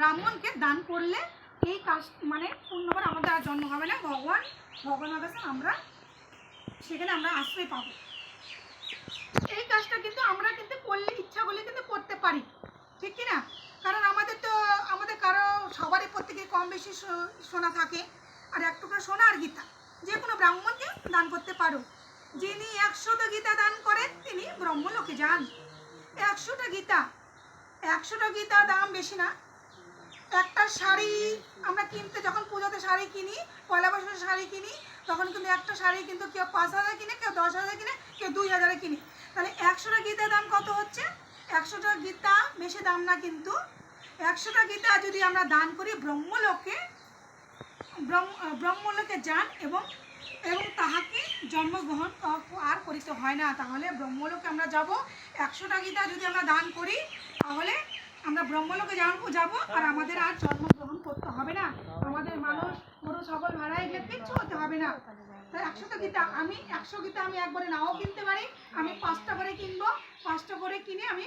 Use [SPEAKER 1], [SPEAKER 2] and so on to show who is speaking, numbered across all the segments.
[SPEAKER 1] ব্রাহ্মণকে দান করলে এই কাজ মানে পূর্ণবার আমাদের আর জন্ম হবে না, ভগবানের কাছে আমরা সেখানে আমরা আশ্রয় পাবো। এই কাজটা কিন্তু আমরা কিন্তু করলে ইচ্ছা করলে কিন্তু করতে পারি, ঠিক কি না? কারণ আমাদের কারো সবারই প্রত্যেকে কম বেশি সোনা থাকে, আর এক টুকরা সোনা আর গীতা যে কোনো ব্রাহ্মণকে দান করতে পারো। যিনি 100টা গীতা দান করেন তিনি ব্রহ্মলোকে যান। 100টা গীতা দাম বেশি না। একটা শাড়ি আমরা কিনতে যখন পুজোতে শাড়ি কিনি, পয়লা বৈশাখে শাড়ি কিনি, তখন কিন্তু একটা শাড়ি কিন্তু কেউ 5,000 কিনে, কেউ 10,000 কিনে, কেউ 2,000 কিনে। তাহলে 100টা গীতার দাম কত হচ্ছে? 100টা গীতা বেশি দাম না, কিন্তু 100টা গীতা যদি আমরা দান করি ব্রহ্মলোকে যান এবং তাহাকে জন্মগ্রহণ আর করিতে হয় না। তাহলে ব্রহ্মলোকে আমরা যাব। 100টা গীতা যদি আমরা দান করি তাহলে আমরা ব্রহ্মলোকে যাব, আর আমাদের আর জন্মগ্রহণ করতে হবে না। আমাদের মানুষ গরু ছাগল ভাড়ায় গিয়ে কিচ্ছু হতে হবে না। তাই 100টা গীতা আমি 100 গীতা আমি একবারে নাও কিনতে পারি, আমি 5টা করে কিনবো। 5টা করে কিনে আমি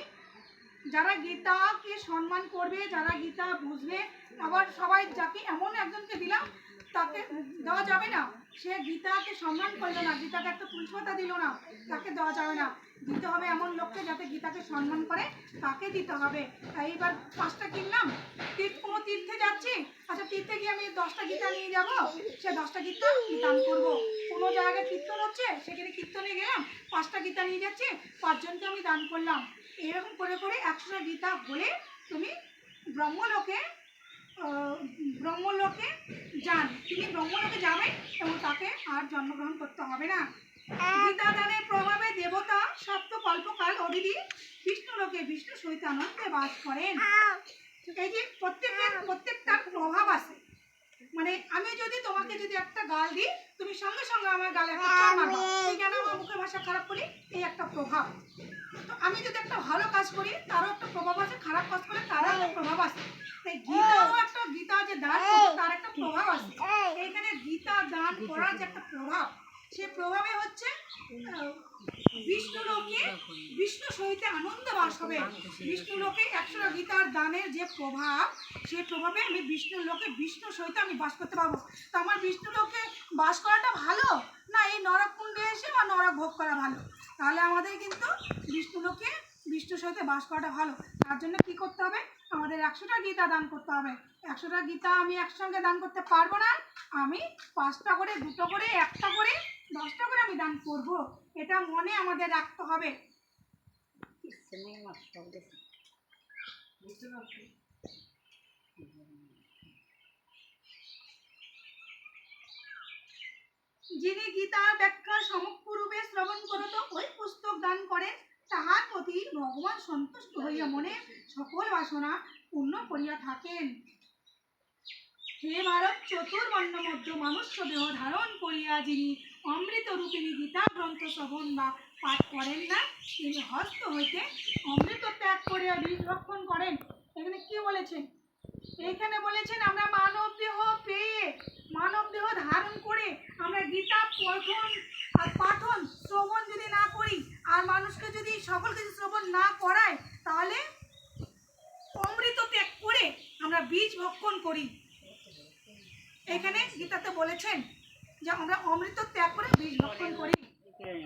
[SPEAKER 1] যারা গীতাকে সম্মান করবে, যারা গীতা বুঝবে, আবার সবাই যাকে এমন একজনকে দিলাম তাকে দেওয়া যাবে না, সে গীতাকে সম্মান করলো না, গীতাকে একটা তুলসী পাতা দিল না, তাকে দেওয়া যাবে না। দিতে হবে এমন লোককে যাতে গীতাকে সম্মান করে, তাকে দিতে হবে। তাই এবার 5টা কিনলাম, কোনো তীর্থে যাচ্ছি, আচ্ছা তীর্থে গিয়ে আমি 10টা গীতা নিয়ে যাব, সে 10টা গীতা দান করবো। কোনো জায়গায় কীর্তন হচ্ছে, সেখানে কীর্তনে গেলাম, 5টা গীতা নিয়ে যাচ্ছি, 5 জনকে আমি দান করলাম। এরকম করে করে 100টা গীতা হলে তুমি ব্রহ্মলোকে যান। তিনি ব্রহ্মলোকে যাবেন এবং তাকে আর জন্মগ্রহণ করতে হবে না। গীতা দানের প্রভাবে দেবতা সপ্ত কল্পকাল অবধি বিষ্ণুলোকে বিষ্ণু সহিত আনন্দে বাস করেন। এই যে প্রত্যেকটার প্রভাব আছে। মানে আমি যদি তোমাকে যদি একটা গাল দিই, তুমি সঙ্গে সঙ্গে আমার গালে একটা চড় মারবা, এই কেন আমার মুখের ভাষা খারাপ করি, এই একটা প্রভাব। তো আমি যদি একটা ভালো কাজ করি তারও একটা প্রভাব আছে, খারাপ কাজ করলে তারও একটা প্রভাব আছে। তাই গীতা যে দান করবো তার একটা প্রভাব আছে। এখানে গীতা দান করার যে একটা প্রভাব, সেই প্রভাবে হচ্ছে বিষ্ণুলোকে বিষ্ণু সহিত আনন্দ বাস হবে। বিষ্ণুলোকে 100টা গীতার দানের যে প্রভাব, সেই প্রভাবে আমি বিষ্ণুলোকে বিষ্ণু সহিত আমি বাস করতে পারবো। তো আমার বিষ্ণুলোকে বাস করাটা ভালো না এই নরককুণ্ডে এসে বা নরক ভোগ করা ভালো? তাহলে আমাদের কিন্তু বিষ্ণুলোকে বিষ্ণুর সহিত বাস করাটা ভালো। তার জন্য কি করতে হবে? আমাদের 100টা গীতা দান করতে হবে। 100টা গীতা আমি একসঙ্গে দান করতে পারবো না, আমি 5টা করে, 2টো করে, 1টা করে, 10টা করে আমি দান করব। এটা মনে আমাদের রাখতে হবে। যিনি গীতার ব্যাখ্যা সমগ্ররূপে শ্রবণ করত ওই পুস্তক দান করেন, তাহার প্রতি ভগবান সন্তুষ্ট হইয়া মনে সকল বাসনা পূর্ণ করিয়া থাকেন। হে ভারত, চতুর্বর্ণ মধ্য মনুষ্য দেহ ধারণ করিয়া যিনি অমৃত রূপিণী গীতা গ্রন্থ শ্রবণ বা পাঠ করেন না, তিনি হস্ত হইতে অমৃত ত্যাগ করিয়া বীজ রক্ষণ করেন। এখানে কি বলেছেন? এখানে বলেছেন আমরা মানব দেহ পেয়ে, মানব দেহ ধারণ করে আমরা গীতা পঠন আর পাঠন শ্রবণ যদি না করি, আর মানুষকে যদি সকল কিছু শ্রবণ না করায়, তাহলে অমৃত ত্যাগ করে আমরা বীজ ভক্ষণ করি। এখানে গীতাতে বলেছেন যে আমরা অমৃত ত্যাগ করে বীজ ভক্ষণ করি।